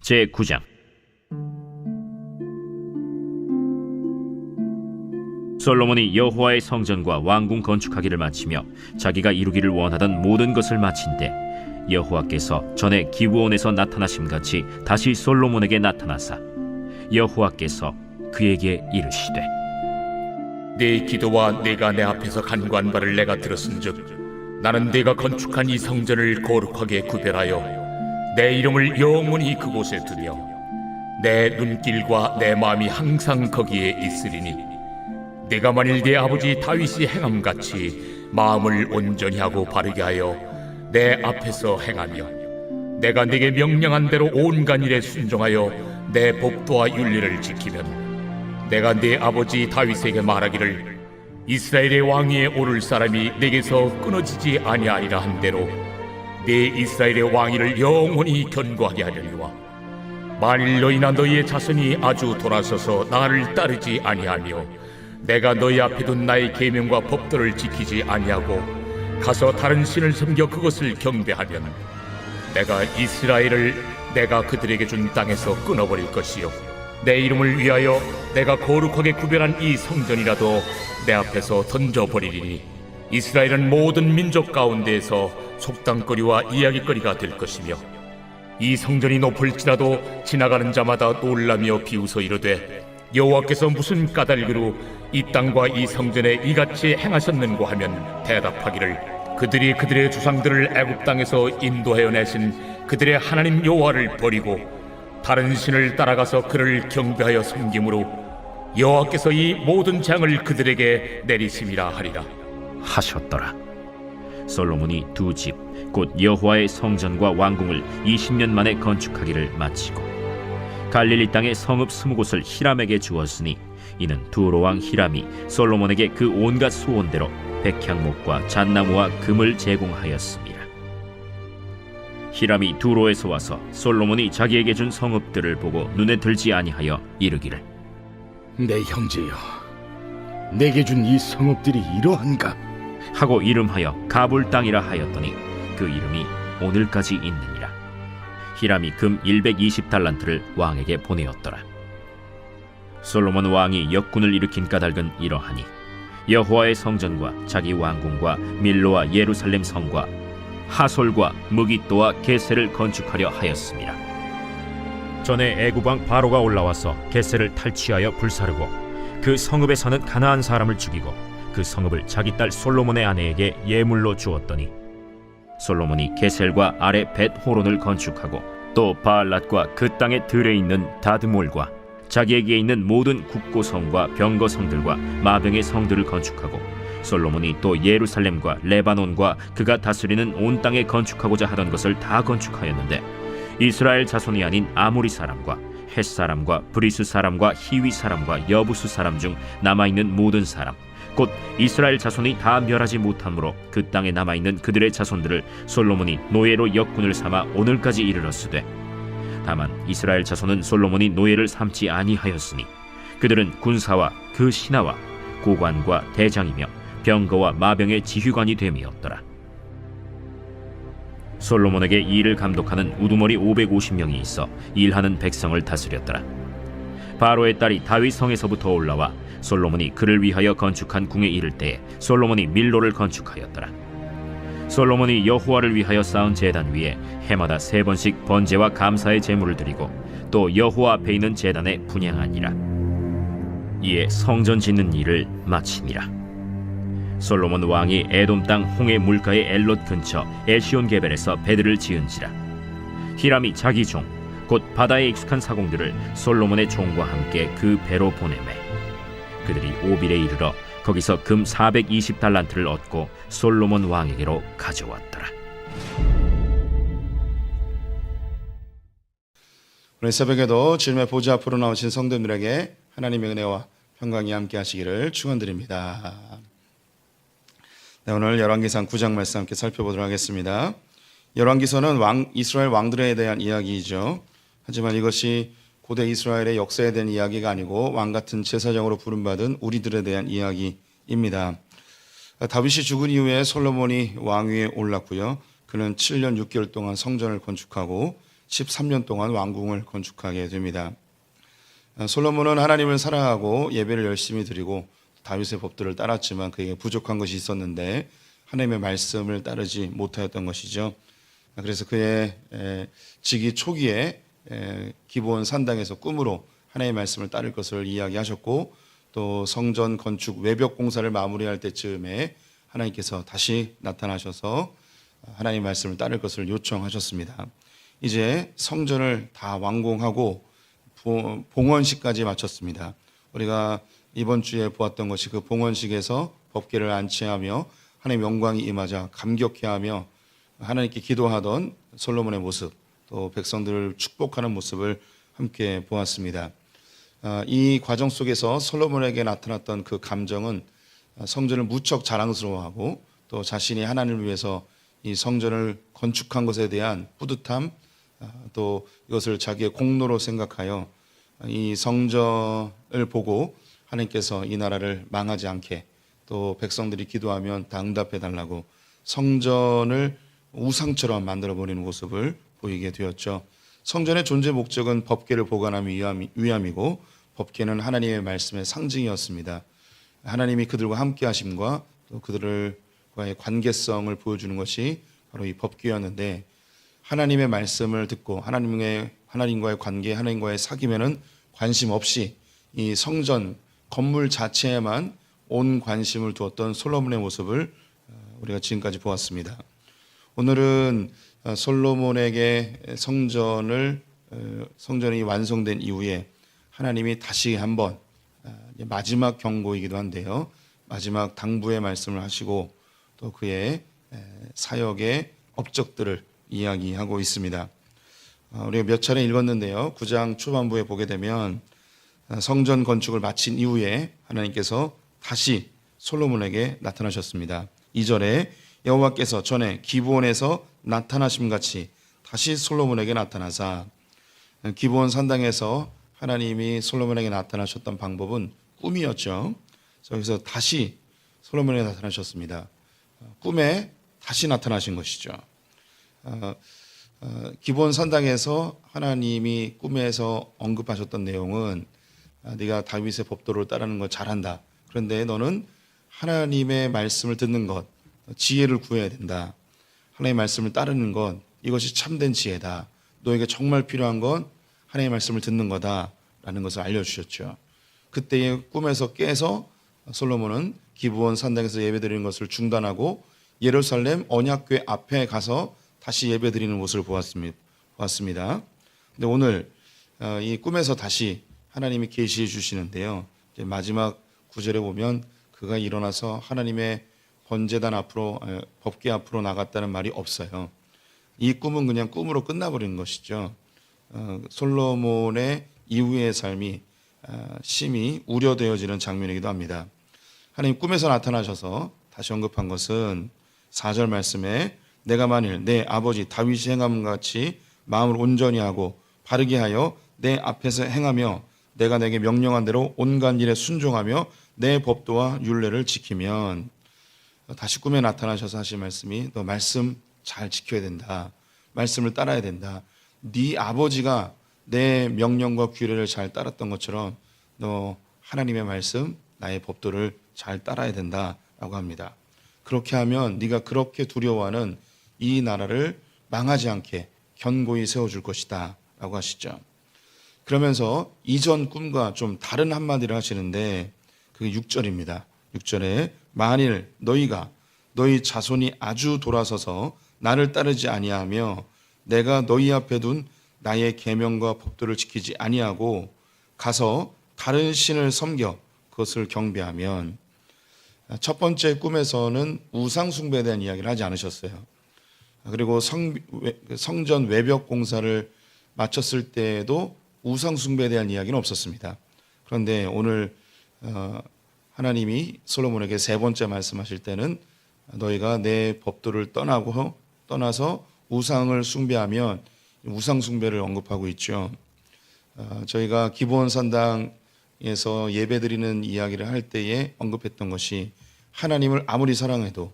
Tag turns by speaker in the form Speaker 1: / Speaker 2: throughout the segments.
Speaker 1: 제9장. 솔로몬이 여호와의 성전과 왕궁 건축하기를 마치며 자기가 이루기를 원하던 모든 것을 마친 때 여호와께서 전에 기브온에서 나타나심같이 다시 솔로몬에게 나타나사 여호와께서 그에게 이르시되,
Speaker 2: 네 기도와 네가 내 앞에서 간구한 바를 내가 들었은즉 나는 네가 건축한 이 성전을 거룩하게 구별하여 내 이름을 영원히 그곳에 두며 내 눈길과 내 마음이 항상 거기에 있으리니 네가 만일 네 아버지 다윗이 행함같이 마음을 온전히 하고 바르게 하여 내 앞에서 행하며 내가 네게 명령한 대로 온갖 일에 순종하여 내 법도와 윤리를 지키면 내가 네 아버지 다윗에게 말하기를 이스라엘의 왕위에 오를 사람이 네게서 끊어지지 아니하리라 한 대로 네 이스라엘의 왕위를 영원히 견고하게 하려니와 만일 너희나 너희의 자손이 아주 돌아서서 나를 따르지 아니하며 내가 너희 앞에 둔 나의 계명과 법도를 지키지 아니하고 가서 다른 신을 섬겨 그것을 경배하면 내가 이스라엘을 내가 그들에게 준 땅에서 끊어버릴 것이요 내 이름을 위하여 내가 거룩하게 구별한 이 성전이라도 내 앞에서 던져버리리니 이스라엘은 모든 민족 가운데에서 속담거리와 이야기거리가 될 것이며 이 성전이 높을지라도 지나가는 자마다 놀라며 비웃어 이르되 여호와께서 무슨 까닭으로 이 땅과 이 성전에 이같이 행하셨는고 하면 대답하기를 그들이 그들의 조상들을 애굽 땅에서 인도하여 내신 그들의 하나님 여호와를 버리고 다른 신을 따라가서 그를 경배하여 섬김으로 여호와께서 이 모든 재앙을 그들에게 내리심이라 하리라
Speaker 1: 하셨더라. 솔로몬이 두 집 곧 여호와의 성전과 왕궁을 20년 만에 건축하기를 마치고 갈릴리 땅의 성읍 20곳을 히람에게 주었으니 이는 두로 왕 히람이 솔로몬에게 그 온갖 소원대로 백향목과 잣나무와 금을 제공하였습니다. 히람이 두로에서 와서 솔로몬이 자기에게 준 성읍들을 보고 눈에 들지 아니하여 이르기를,
Speaker 3: 내 형제여, 내게 준 이 성읍들이 이러한가?
Speaker 1: 하고 이름하여 가불 땅이라 하였더니 그 이름이 오늘까지 있느니라. 히람이 금 120달란트를 왕에게 보내었더라. 솔로몬 왕이 역군을 일으킨 까닭은 이러하니 여호와의 성전과 자기 왕궁과 밀로와 예루살렘 성과 하솔과 무깃도와 게셀을 건축하려 하였습니다. 전에 애굽 왕 바로가 올라와서 게셀을 탈취하여 불사르고 그 성읍에 사는 가나안 사람을 죽이고 그 성읍을 자기 딸 솔로몬의 아내에게 예물로 주었더니 솔로몬이 게셀과 아래 벳 호론을 건축하고 또 바알랏과 그 땅의 들에 있는 다드몰과 자기에게 있는 모든 국고성과 병거성들과 마병의 성들을 건축하고 솔로몬이 또 예루살렘과 레바논과 그가 다스리는 온 땅에 건축하고자 하던 것을 다 건축하였는데 이스라엘 자손이 아닌 아모리 사람과 헷 사람과 브리스 사람과 히위 사람과 여부수 사람 중 남아있는 모든 사람 곧 이스라엘 자손이 다 멸하지 못함으로 그 땅에 남아있는 그들의 자손들을 솔로몬이 노예로 역군을 삼아 오늘까지 이르렀으되 다만 이스라엘 자손은 솔로몬이 노예를 삼지 아니하였으니 그들은 군사와 그 신하와 고관과 대장이며 병거와 마병의 지휘관이 됨이었더라. 솔로몬에게 이 일을 감독하는 우두머리 550명이 있어 일하는 백성을 다스렸더라. 바로의 딸이 다윗 성에서부터 올라와 솔로몬이 그를 위하여 건축한 궁에 이를 때에 솔로몬이 밀로를 건축하였더라. 솔로몬이 여호와를 위하여 쌓은 제단 위에 해마다 3번씩 번제와 감사의 제물을 드리고 또 여호와 앞에 있는 제단에 분향하니라. 이에 성전 짓는 일을 마치니라. 솔로몬 왕이 에돔 땅 홍해 물가의 엘롯 근처 엘시온게벨에서 배들을 지은지라. 히람이 자기 종 곧 바다에 익숙한 사공들을 솔로몬의 종과 함께 그 배로 보내매 그들이 오빌에 이르러 거기서 금 420달란트를 얻고 솔로몬 왕에게로 가져왔더라.
Speaker 4: 오늘 새벽에도 주님의 보좌 앞으로 나오신 성도들에게 하나님의 은혜와 평강이 함께 하시기를 축원드립니다. 네, 오늘 열왕기상 9장 말씀 함께 살펴보도록 하겠습니다. 열왕기서는 이스라엘 왕들에 대한 이야기이죠. 하지만 이것이 고대 이스라엘의 역사에 대한 이야기가 아니고 왕같은 제사장으로 부름받은 우리들에 대한 이야기입니다. 다윗이 죽은 이후에 솔로몬이 왕위에 올랐고요. 그는 7년 6개월 동안 성전을 건축하고 13년 동안 왕궁을 건축하게 됩니다. 솔로몬은 하나님을 사랑하고 예배를 열심히 드리고 다윗의 법도를 따랐지만 그에게 부족한 것이 있었는데 하나님의 말씀을 따르지 못하였던 것이죠. 그래서 그의 즉위 초기에 기브온 산당에서 꿈으로 하나님의 말씀을 따를 것을 이야기하셨고 또 성전 건축 외벽 공사를 마무리할 때쯤에 하나님께서 다시 나타나셔서 하나님의 말씀을 따를 것을 요청하셨습니다. 이제 성전을 다 완공하고 봉헌식까지 마쳤습니다. 우리가 이번 주에 보았던 것이 그 봉헌식에서 법궤를 안치하며 하나님의 영광이 임하자 감격해하며 하나님께 기도하던 솔로몬의 모습, 또 백성들을 축복하는 모습을 함께 보았습니다. 이 과정 속에서 솔로몬에게 나타났던 그 감정은 성전을 무척 자랑스러워하고 또 자신이 하나님을 위해서 이 성전을 건축한 것에 대한 뿌듯함, 또 이것을 자기의 공로로 생각하여 이 성전을 보고 하나님께서 이 나라를 망하지 않게 또 백성들이 기도하면 다 응답해 달라고 성전을 우상처럼 만들어 버리는 모습을 보이게 되었죠. 성전의 존재 목적은 법궤를 보관하기 위함이고 법궤는 하나님의 말씀의 상징이었습니다. 하나님이 그들과 함께 하심과 또 그들과의 관계성을 보여주는 것이 바로 이 법궤였는데 하나님의 말씀을 듣고 하나님과의 관계, 하나님과의 사귐에는 관심 없이 이 성전 건물 자체에만 온 관심을 두었던 솔로몬의 모습을 우리가 지금까지 보았습니다. 오늘은 솔로몬에게 성전이 완성된 이후에 하나님이 다시 한번 마지막 경고이기도 한데요. 마지막 당부의 말씀을 하시고 또 그의 사역의 업적들을 이야기하고 있습니다. 우리가 몇 차례 읽었는데요. 9장 초반부에 보게 되면 성전 건축을 마친 이후에 하나님께서 다시 솔로몬에게 나타나셨습니다. 2절에 여호와께서 전에 기브온에서 나타나심 같이 다시 솔로몬에게 나타나사 기브온 산당에서 하나님이 솔로몬에게 나타나셨던 방법은 꿈이었죠. 그래서 다시 솔로몬에게 나타나셨습니다. 꿈에 다시 나타나신 것이죠. 기브온 산당에서 하나님이 꿈에서 언급하셨던 내용은 네가 다윗의 법도를 따르는 걸 잘한다. 그런데 너는 하나님의 말씀을 듣는 것, 지혜를 구해야 된다. 하나님의 말씀을 따르는 것, 이것이 참된 지혜다. 너에게 정말 필요한 건 하나님의 말씀을 듣는 거다라는 것을 알려주셨죠. 그때의 꿈에서 깨서 솔로몬은 기브온 산당에서 예배드리는 것을 중단하고 예루살렘 언약궤 앞에 가서 다시 예배드리는 모습을 보았습니다. 근데 오늘 이 꿈에서 다시 하나님이 계시해 주시는데요. 이제 마지막 구절에 보면 그가 일어나서 하나님의 번제단 앞으로 법궤 앞으로 나갔다는 말이 없어요. 이 꿈은 그냥 꿈으로 끝나버리는 것이죠. 솔로몬의 이후의 삶이 심히 우려되어지는 장면이기도 합니다. 하나님 꿈에서 나타나셔서 다시 언급한 것은 4절 말씀에 내가 만일 내 아버지 다윗이 행함과 같이 마음을 온전히 하고 바르게 하여 내 앞에서 행하며 내가 내게 명령한 대로 온갖 일에 순종하며 내 법도와 율례를 지키면 다시 꿈에 나타나셔서 하신 말씀이 너 말씀 잘 지켜야 된다. 말씀을 따라야 된다. 네 아버지가 내 명령과 규례를 잘 따랐던 것처럼 너 하나님의 말씀, 나의 법도를 잘 따라야 된다라고 합니다. 그렇게 하면 네가 그렇게 두려워하는 이 나라를 망하지 않게 견고히 세워줄 것이다 라고 하시죠. 그러면서 이전 꿈과 좀 다른 한마디를 하시는데 그게 6절입니다. 6절에 만일 너희 자손이 아주 돌아서서 나를 따르지 아니하며 내가 너희 앞에 둔 나의 계명과 법도를 지키지 아니하고 가서 다른 신을 섬겨 그것을 경배하면 첫 번째 꿈에서는 우상 숭배에 대한 이야기를 하지 않으셨어요. 그리고 성전 외벽 공사를 마쳤을 때에도 우상 숭배에 대한 이야기는 없었습니다. 그런데 오늘 하나님이 솔로몬에게 세 번째 말씀하실 때는 너희가 내 법도를 떠나서 우상을 숭배하면 우상 숭배를 언급하고 있죠. 저희가 기브온 산당에서 예배드리는 이야기를 할 때에 언급했던 것이 하나님을 아무리 사랑해도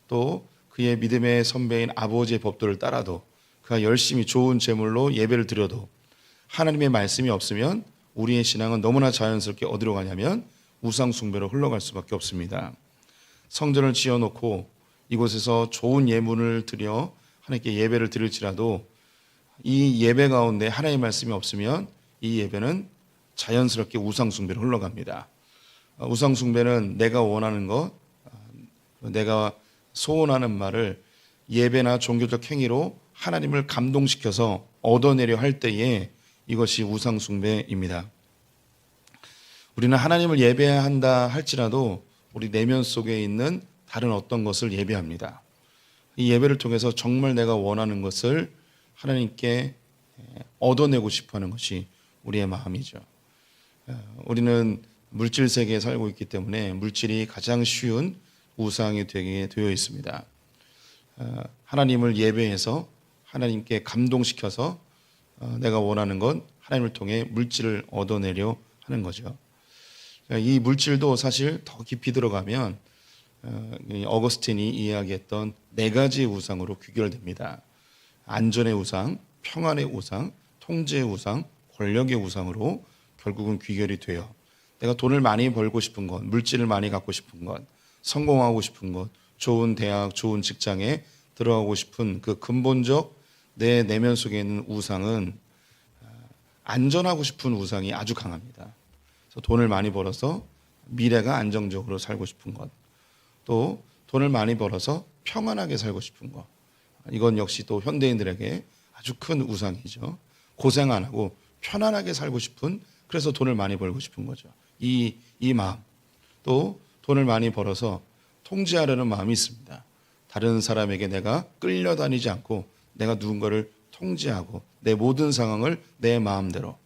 Speaker 4: 또 그의 믿음의 선배인 아버지의 법도를 따라도 그가 열심히 좋은 제물로 예배를 드려도 하나님의 말씀이 없으면 우리의 신앙은 너무나 자연스럽게 어디로 가냐면 우상 숭배로 흘러갈 수밖에 없습니다. 성전을 지어놓고 이곳에서 좋은 예물을 드려 하나님께 예배를 드릴지라도 이 예배 가운데 하나님의 말씀이 없으면 이 예배는 자연스럽게 우상 숭배로 흘러갑니다. 우상 숭배는 내가 원하는 것, 내가 소원하는 말을 예배나 종교적 행위로 하나님을 감동시켜서 얻어내려 할 때에 이것이 우상 숭배입니다. 우리는 하나님을 예배한다 할지라도 우리 내면 속에 있는 다른 어떤 것을 예배합니다. 이 예배를 통해서 정말 내가 원하는 것을 하나님께 얻어내고 싶어하는 것이 우리의 마음이죠. 우리는 물질 세계에 살고 있기 때문에 물질이 가장 쉬운 우상이 되게 되어 있습니다. 하나님을 예배해서 하나님께 감동시켜서 내가 원하는 건 하나님을 통해 물질을 얻어내려 하는 거죠. 이 물질도 사실 더 깊이 들어가면 어거스틴이 이야기했던 네 가지 우상으로 귀결됩니다. 안전의 우상, 평안의 우상, 통제의 우상, 권력의 우상으로 결국은 귀결이 돼요. 내가 돈을 많이 벌고 싶은 것, 물질을 많이 갖고 싶은 것, 성공하고 싶은 것, 좋은 대학, 좋은 직장에 들어가고 싶은 그 근본적 내 내면 속에 있는 우상은 안전하고 싶은 우상이 아주 강합니다. 그래서 돈을 많이 벌어서 미래가 안정적으로 살고 싶은 것, 또 돈을 많이 벌어서 평안하게 살고 싶은 것, 이건 역시 또 현대인들에게 아주 큰 우상이죠. 고생 안 하고 편안하게 살고 싶은, 그래서 돈을 많이 벌고 싶은 거죠. 이 마음, 또 돈을 많이 벌어서 통제하려는 마음이 있습니다. 다른 사람에게 내가 끌려다니지 않고 내가 누군가를 통제하고 내 모든 상황을 내 마음대로,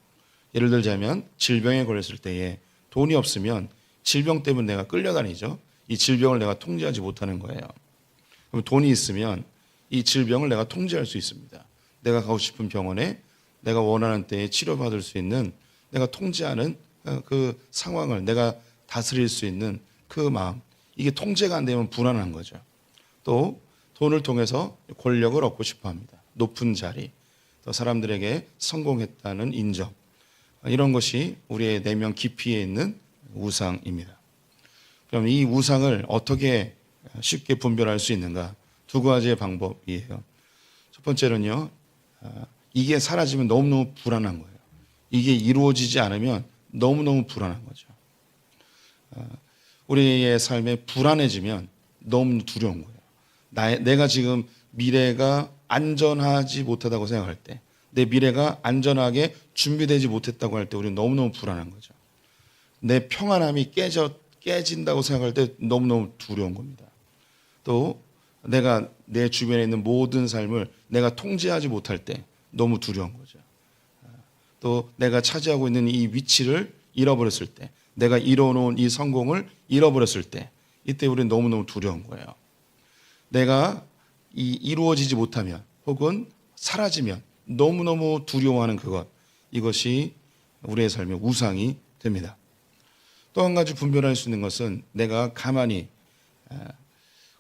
Speaker 4: 예를 들자면 질병에 걸렸을 때에 돈이 없으면 질병 때문에 내가 끌려다니죠. 이 질병을 내가 통제하지 못하는 거예요. 그럼 돈이 있으면 이 질병을 내가 통제할 수 있습니다. 내가 가고 싶은 병원에 내가 원하는 때에 치료받을 수 있는, 내가 통제하는 그 상황을 내가 다스릴 수 있는 그 마음, 이게 통제가 안 되면 불안한 거죠. 또 돈을 통해서 권력을 얻고 싶어 합니다. 높은 자리, 또 사람들에게 성공했다는 인정, 이런 것이 우리의 내면 깊이에 있는 우상입니다. 그럼 이 우상을 어떻게 쉽게 분별할 수 있는가? 두 가지의 방법이에요. 첫 번째는요, 이게 사라지면 너무너무 불안한 거예요. 이게 이루어지지 않으면 너무너무 불안한 거죠. 우리의 삶에 불안해지면 너무 두려운 거예요. 내가 지금 미래가 안전하지 못하다고 생각할 때, 내 미래가 안전하게 준비되지 못했다고 할 때 우리는 너무너무 불안한 거죠. 내 평안함이 깨진다고 생각할 때 너무너무 두려운 겁니다. 또 내가 내 주변에 있는 모든 삶을 내가 통제하지 못할 때 너무 두려운 거죠. 또 내가 차지하고 있는 이 위치를 잃어버렸을 때, 내가 이뤄놓은 이 성공을 잃어버렸을 때, 이때 우리는 너무너무 두려운 거예요. 내가 이루어지지 못하면 혹은 사라지면 너무너무 두려워하는 그것, 이것이 우리의 삶의 우상이 됩니다. 또 한 가지 분별할 수 있는 것은 내가 가만히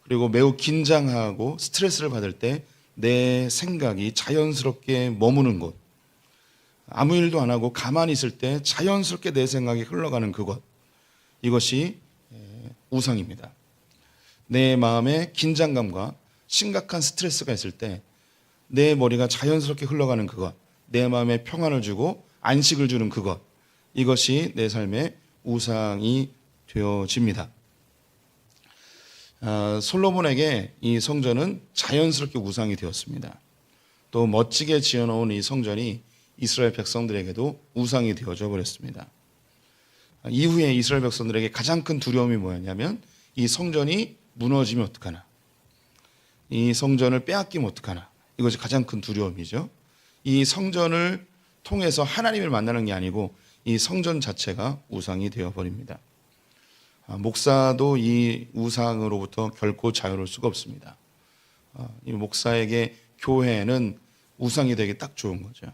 Speaker 4: 그리고 매우 긴장하고 스트레스를 받을 때 내 생각이 자연스럽게 머무는 곳, 아무 일도 안 하고 가만히 있을 때 자연스럽게 내 생각이 흘러가는 그것, 이것이 우상입니다. 내 마음에 긴장감과 심각한 스트레스가 있을 때 내 머리가 자연스럽게 흘러가는 그것, 내 마음에 평안을 주고 안식을 주는 그것, 이것이 내 삶의 우상이 되어집니다. 솔로몬에게 이 성전은 자연스럽게 우상이 되었습니다. 또 멋지게 지어놓은 이 성전이 이스라엘 백성들에게도 우상이 되어져 버렸습니다. 이후에 이스라엘 백성들에게 가장 큰 두려움이 뭐였냐면 이 성전이 무너지면 어떡하나, 이 성전을 빼앗기면 어떡하나, 이것이 가장 큰 두려움이죠. 이 성전을 통해서 하나님을 만나는 게 아니고 이 성전 자체가 우상이 되어버립니다. 목사도 이 우상으로부터 결코 자유로울 수가 없습니다. 이 목사에게 교회는 우상이 되기 딱 좋은 거죠.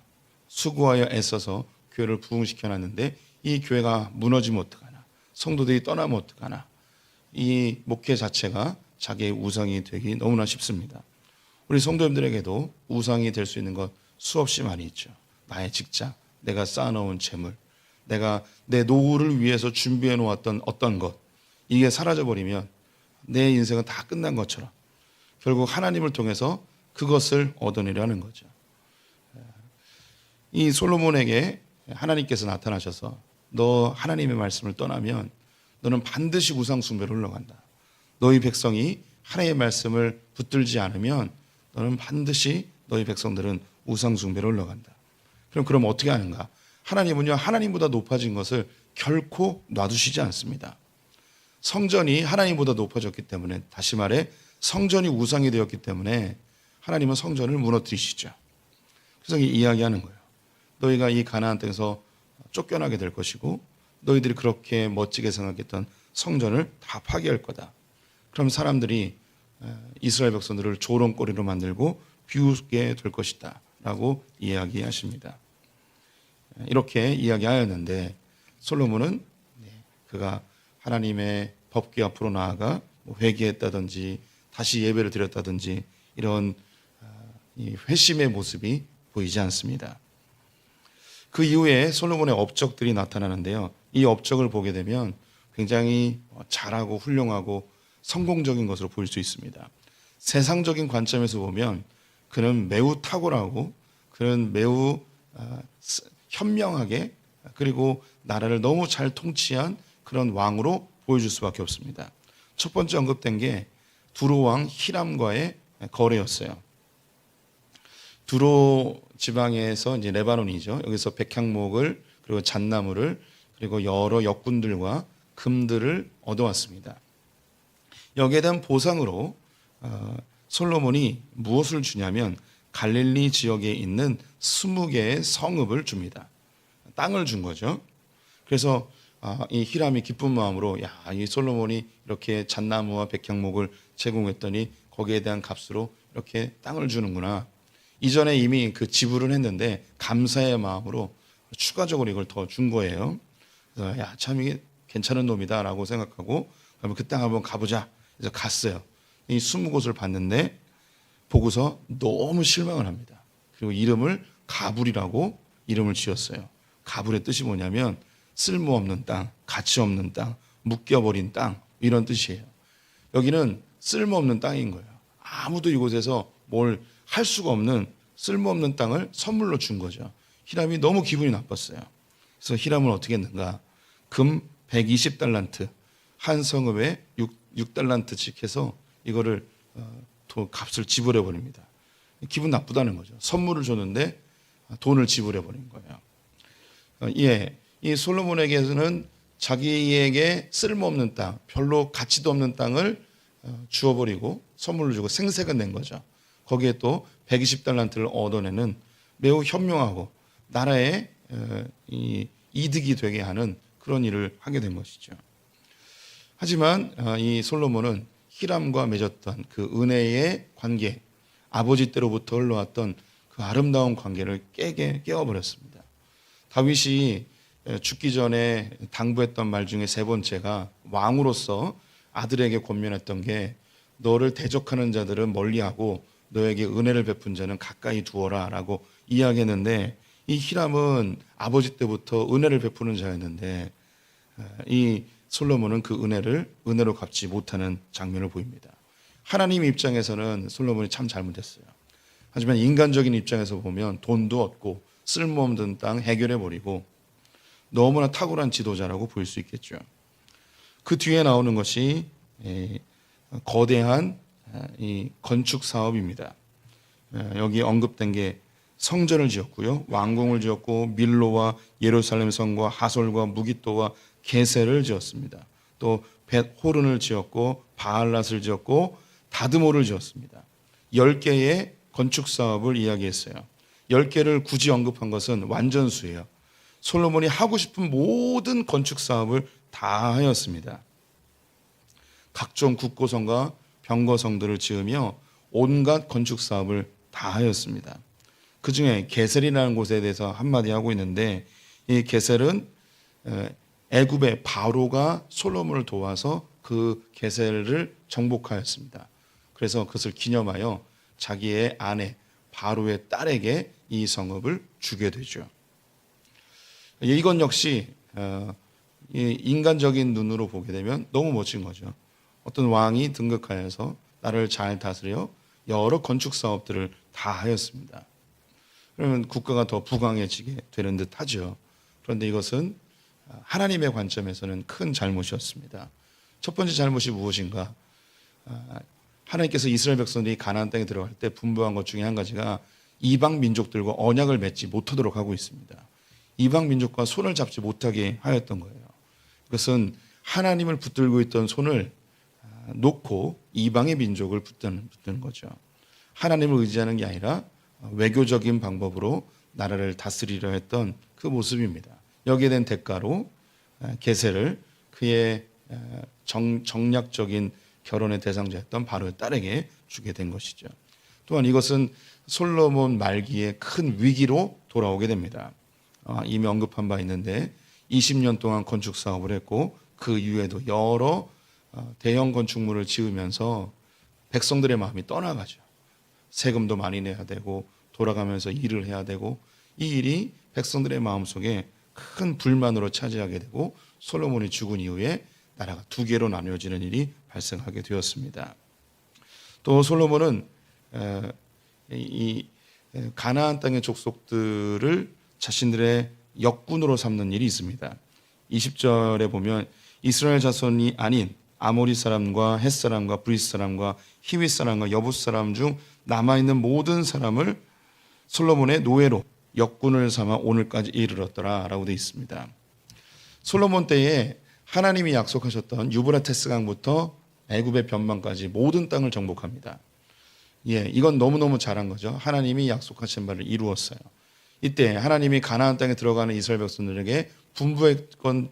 Speaker 4: 수고하여 애써서 교회를 부흥시켜놨는데 이 교회가 무너지면 어떡하나, 성도들이 떠나면 어떡하나, 이 목회 자체가 자기의 우상이 되기 너무나 쉽습니다. 우리 성도님들에게도 우상이 될 수 있는 것 수없이 많이 있죠. 나의 직장, 내가 쌓아놓은 재물, 내가 내 노후를 위해서 준비해 놓았던 어떤 것, 이게 사라져버리면 내 인생은 다 끝난 것처럼 결국 하나님을 통해서 그것을 얻어내려는 거죠. 이 솔로몬에게 하나님께서 나타나셔서 너 하나님의 말씀을 떠나면 너는 반드시 우상 숭배로 흘러간다. 너희 백성이 하나님의 말씀을 붙들지 않으면 너는 반드시 너희 백성들은 우상 숭배로 흘러간다. 그럼 어떻게 하는가? 하나님은요, 하나님보다 높아진 것을 결코 놔두시지 않습니다. 성전이 하나님보다 높아졌기 때문에, 다시 말해 성전이 우상이 되었기 때문에 하나님은 성전을 무너뜨리시죠. 그래서 이야기하는 거예요. 너희가 이 가나안 땅에서 쫓겨나게 될 것이고 너희들이 그렇게 멋지게 생각했던 성전을 다 파괴할 거다. 그럼 사람들이 이스라엘 백성들을 조롱거리로 만들고 비웃게 될 것이다 라고 이야기하십니다. 이렇게 이야기하였는데 솔로몬은 그가 하나님의 법궤 앞으로 나아가 회개했다든지 다시 예배를 드렸다든지 이런 회심의 모습이 보이지 않습니다. 그 이후에 솔로몬의 업적들이 나타나는데요. 이 업적을 보게 되면 굉장히 잘하고 훌륭하고 성공적인 것으로 보일 수 있습니다. 세상적인 관점에서 보면 그는 매우 탁월하고 그는 매우 현명하게 그리고 나라를 너무 잘 통치한 그런 왕으로 보여줄 수밖에 없습니다. 첫 번째 언급된 게 두로 왕 히람과의 거래였어요. 두로 지방에서 이제 레바논이죠. 여기서 백향목을 그리고 잣나무를 그리고 여러 역군들과 금들을 얻어왔습니다. 여기에 대한 보상으로 솔로몬이 무엇을 주냐면 갈릴리 지역에 있는 20개의 성읍을 줍니다. 땅을 준 거죠. 그래서 이 히람이 기쁜 마음으로 이 솔로몬이 이렇게 잣나무와 백향목을 제공했더니 거기에 대한 값으로 이렇게 땅을 주는구나. 이전에 이미 그 지불을 했는데 감사의 마음으로 추가적으로 이걸 더 준 거예요. 그래서 참 이게 괜찮은 놈이다라고 생각하고 그러면 그 땅 한번 가보자. 그래서 갔어요. 이 20곳을 봤는데 보고서 너무 실망을 합니다. 그리고 이름을 가불이라고 이름을 지었어요. 가불의 뜻이 뭐냐면 쓸모없는 땅, 가치 없는 땅, 묶여버린 땅 이런 뜻이에요. 여기는 쓸모없는 땅인 거예요. 아무도 이곳에서 뭘 할 수가 없는 쓸모없는 땅을 선물로 준 거죠. 히람이 너무 기분이 나빴어요. 그래서 히람은 어떻게 했는가? 금 120달란트, 한 성읍에 6달란트씩 해서 이거를 값을 지불해 버립니다. 기분 나쁘다는 거죠. 선물을 줬는데 돈을 지불해 버린 거예요. 이 솔로몬에게는 자기에게 쓸모없는 땅, 별로 가치도 없는 땅을 주어버리고 선물로 주고 생색을 낸 거죠. 거기에 또 120달란트를 얻어내는 매우 현명하고 나라에 이득이 되게 하는 그런 일을 하게 된 것이죠. 하지만 이 솔로몬은 히람과 맺었던 그 은혜의 관계, 아버지 때로부터 흘러왔던 그 아름다운 관계를 깨어버렸습니다. 다윗이 죽기 전에 당부했던 말 중에 세 번째가 왕으로서 아들에게 권면했던 게 너를 대적하는 자들은 멀리하고 너에게 은혜를 베푼 자는 가까이 두어라 라고 이야기했는데 이 히람은 아버지 때부터 은혜를 베푸는 자였는데 이 솔로몬은 그 은혜를 은혜로 갚지 못하는 장면을 보입니다. 하나님 입장에서는 솔로몬이 참 잘못했어요. 하지만 인간적인 입장에서 보면 돈도 얻고 쓸모없는 땅 해결해버리고 너무나 탁월한 지도자라고 보일 수 있겠죠. 그 뒤에 나오는 것이 거대한 이 건축 사업입니다. 여기 언급된 게 성전을 지었고요, 왕궁을 지었고 밀로와 예루살렘 성과 하솔과 무기또와 게셀을 지었습니다. 또 벳호른을 지었고 바알랏을 지었고 다드모를 지었습니다. 10개의 건축 사업을 이야기했어요. 10개를 굳이 언급한 것은 완전수예요. 솔로몬이 하고 싶은 모든 건축 사업을 다 하였습니다. 각종 국고성과 병거성들을 지으며 온갖 건축 사업을 다 하였습니다. 그 중에 게셀이라는 곳에 대해서 한마디 하고 있는데 이 게셀은 애굽의 바로가 솔로몬을 도와서 그 게셀을 정복하였습니다. 그래서 그것을 기념하여 자기의 아내 바로의 딸에게 이 성읍을 주게 되죠. 이건 역시 이 인간적인 눈으로 보게 되면 너무 멋진 거죠. 어떤 왕이 등극하여서 나라를 잘 다스려 여러 건축 사업들을 다 하였습니다. 그러면 국가가 더 부강해지게 되는 듯 하죠. 그런데 이것은 하나님의 관점에서는 큰 잘못이었습니다. 첫 번째 잘못이 무엇인가? 하나님께서 이스라엘 백성들이 가나안 땅에 들어갈 때 분부한 것 중에 한 가지가 이방 민족들과 언약을 맺지 못하도록 하고 있습니다. 이방 민족과 손을 잡지 못하게 하였던 거예요. 그것은 하나님을 붙들고 있던 손을 놓고 이방의 민족을 붙드는 거죠. 하나님을 의지하는 게 아니라 외교적인 방법으로 나라를 다스리려 했던 그 모습입니다. 여기에 대한 대가로 게세를 그의 정략적인 결혼의 대상자였던 바로의 딸에게 주게 된 것이죠. 또한 이것은 솔로몬 말기에 큰 위기로 돌아오게 됩니다. 이미 언급한 바 있는데 20년 동안 건축 사업을 했고 그 이후에도 여러 대형 건축물을 지으면서 백성들의 마음이 떠나가죠. 세금도 많이 내야 되고 돌아가면서 일을 해야 되고 이 일이 백성들의 마음속에 큰 불만으로 차지하게 되고 솔로몬이 죽은 이후에 나라가 두 개로 나뉘어지는 일이 발생하게 되었습니다. 또 솔로몬은 이 가나안 땅의 족속들을 자신들의 역군으로 삼는 일이 있습니다. 20절에 보면 이스라엘 자손이 아닌 아모리 사람과 헷 사람과 브릿 사람과 히윗 사람과 여붓 사람 중 남아있는 모든 사람을 솔로몬의 노예로 역군을 삼아 오늘까지 이르렀더라 라고 되어 있습니다. 솔로몬 때에 하나님이 약속하셨던 유브라테스 강부터 애굽의 변방까지 모든 땅을 정복합니다. 이건 너무너무 잘한 거죠. 하나님이 약속하신 바를 이루었어요. 이때 하나님이 가나안 땅에 들어가는 이스라엘 백성들에게 분부했던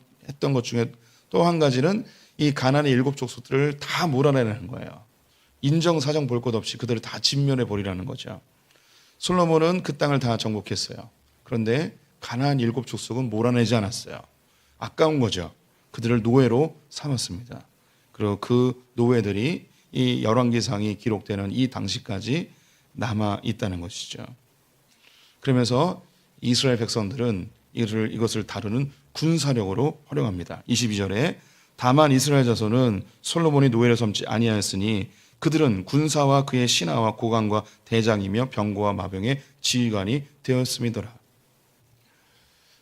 Speaker 4: 것 중에 또 한 가지는 이 가나안의 7 족속들을 다 몰아내라는 거예요. 인정사정 볼 것 없이 그들을 다 진멸해 버리라는 거죠. 솔로몬은 그 땅을 다 정복했어요. 그런데 가나안 7 족속은 몰아내지 않았어요. 아까운 거죠. 그들을 노예로 삼았습니다. 그리고 그 노예들이 이 열왕기상이 기록되는 이 당시까지 남아 있다는 것이죠. 그러면서 이스라엘 백성들은 이것을 다루는 군사력으로 활용합니다. 22절에 다만 이스라엘 자손은 솔로몬이 노예를 삼지 아니하였으니 그들은 군사와 그의 신하와 고관과 대장이며 병거와 마병의 지휘관이 되었음이더라.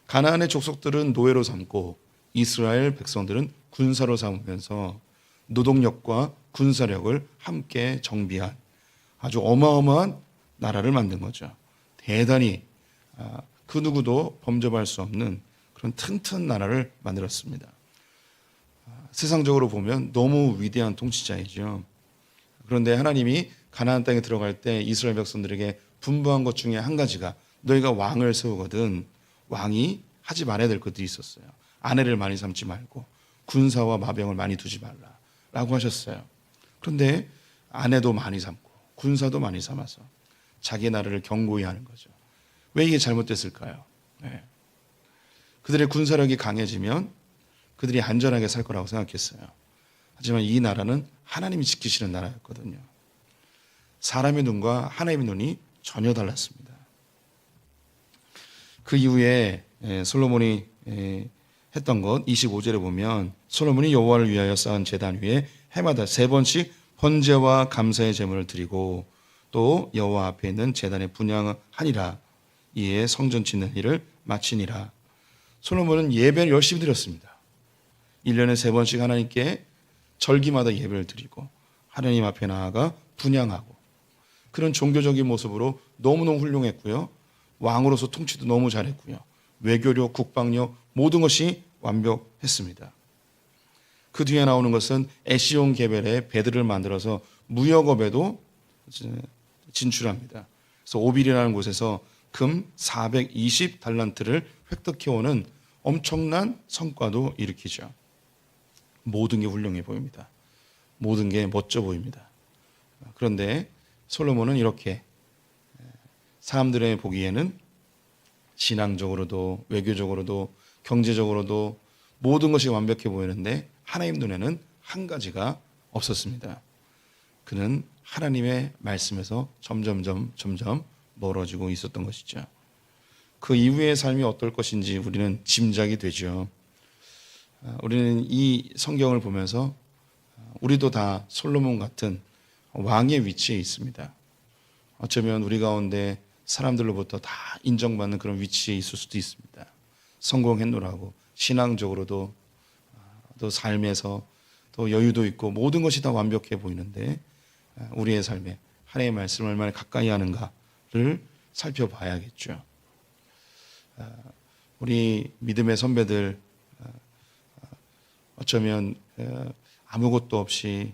Speaker 4: 가나안의 족속들은 노예로 삼고 이스라엘 백성들은 군사로 삼으면서 노동력과 군사력을 함께 정비한 아주 어마어마한 나라를 만든 거죠. 대단히 그 누구도 범접할 수 없는 그런 튼튼 나라를 만들었습니다. 세상적으로 보면 너무 위대한 통치자이죠. 그런데 하나님이 가나안 땅에 들어갈 때 이스라엘 백성들에게 분부한 것 중에 한 가지가 너희가 왕을 세우거든 왕이 하지 말아야 될 것들이 있었어요. 아내를 많이 삼지 말고 군사와 마병을 많이 두지 말라라고 하셨어요. 그런데 아내도 많이 삼고 군사도 많이 삼아서 자기 나라를 견고히 하는 거죠. 왜 이게 잘못됐을까요? 그들의 군사력이 강해지면 그들이 안전하게 살 거라고 생각했어요. 하지만 이 나라는 하나님이 지키시는 나라였거든요. 사람의 눈과 하나님의 눈이 전혀 달랐습니다. 그 이후에 솔로몬이 했던 것 25절에 보면 솔로몬이 여호와를 위하여 쌓은 제단 위에 해마다 3번씩 번제와 감사의 제물을 드리고 또 여호와 앞에 있는 제단에 분향하니라. 이에 성전 짓는 일을 마치니라. 솔로몬은 예배를 열심히 드렸습니다. 1년에 3번씩 하나님께 절기마다 예배를 드리고 하나님 앞에 나아가 분향하고 그런 종교적인 모습으로 너무너무 훌륭했고요. 왕으로서 통치도 너무 잘했고요. 외교력, 국방력 모든 것이 완벽했습니다. 그 뒤에 나오는 것은 에시온 게벨에 배들을 만들어서 무역업에도 진출합니다. 그래서 오빌이라는 곳에서 금 420달란트를 획득해오는 엄청난 성과도 일으키죠. 모든 게 훌륭해 보입니다. 모든 게 멋져 보입니다. 그런데 솔로몬은 이렇게 사람들의 보기에는 신앙적으로도 외교적으로도 경제적으로도 모든 것이 완벽해 보이는데 하나님 눈에는 한 가지가 없었습니다. 그는 하나님의 말씀에서 점점 멀어지고 있었던 것이죠. 그 이후의 삶이 어떨 것인지 우리는 짐작이 되죠. 우리는 이 성경을 보면서 우리도 다 솔로몬 같은 왕의 위치에 있습니다. 어쩌면 우리 가운데 사람들로부터 다 인정받는 그런 위치에 있을 수도 있습니다. 성공했노라고 신앙적으로도 또 삶에서 또 여유도 있고 모든 것이 다 완벽해 보이는데 우리의 삶에 하나님의 말씀을 얼마나 가까이 하는가를 살펴봐야겠죠. 우리 믿음의 선배들 어쩌면 아무것도 없이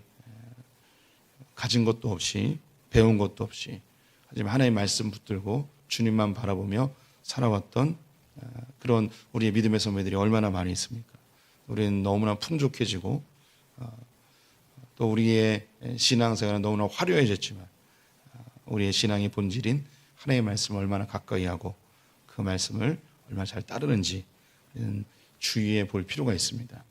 Speaker 4: 가진 것도 없이 배운 것도 없이 하지만 하나님의 말씀 붙들고 주님만 바라보며 살아왔던 그런 우리의 믿음의 선배들이 얼마나 많이 있습니까? 우리는 너무나 풍족해지고 또 우리의 신앙생활은 너무나 화려해졌지만 우리의 신앙의 본질인 하나님의 말씀을 얼마나 가까이 하고 그 말씀을 얼마나 잘 따르는지 주의해 볼 필요가 있습니다.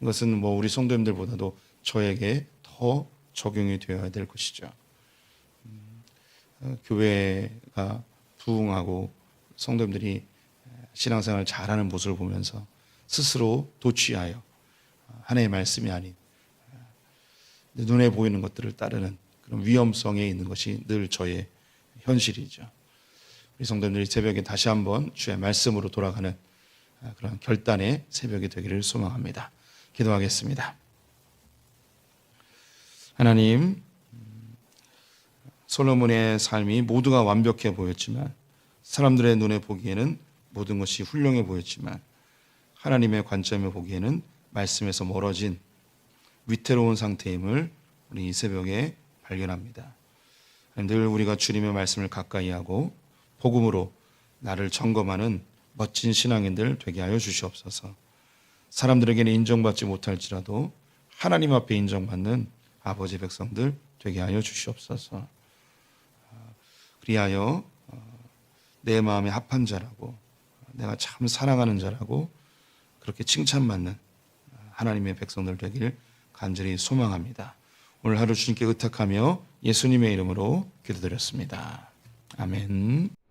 Speaker 4: 이것은 뭐 우리 성도님들보다도 저에게 더 적용이 되어야 될 것이죠. 교회가 부흥하고 성도님들이 신앙생활을 잘하는 모습을 보면서 스스로 도취하여 하나님의 말씀이 아닌 눈에 보이는 것들을 따르는 그런 위험성에 있는 것이 늘 저의 현실이죠. 우리 성도님들이 새벽에 다시 한번 주의 말씀으로 돌아가는 그런 결단의 새벽이 되기를 소망합니다. 기도하겠습니다. 하나님, 솔로몬의 삶이 모두가 완벽해 보였지만 사람들의 눈에 보기에는 모든 것이 훌륭해 보였지만 하나님의 관점에 보기에는 말씀에서 멀어진 위태로운 상태임을 우리 이 새벽에 발견합니다. 늘 우리가 주님의 말씀을 가까이 하고 복음으로 나를 점검하는 멋진 신앙인들 되게 하여 주시옵소서. 사람들에게는 인정받지 못할지라도 하나님 앞에 인정받는 아버지 백성들 되게 하여 주시옵소서. 그리하여 내 마음에 합한 자라고 내가 참 사랑하는 자라고 그렇게 칭찬받는 하나님의 백성들 되기를 간절히 소망합니다. 오늘 하루 주님께 의탁하며 예수님의 이름으로 기도드렸습니다. 아멘.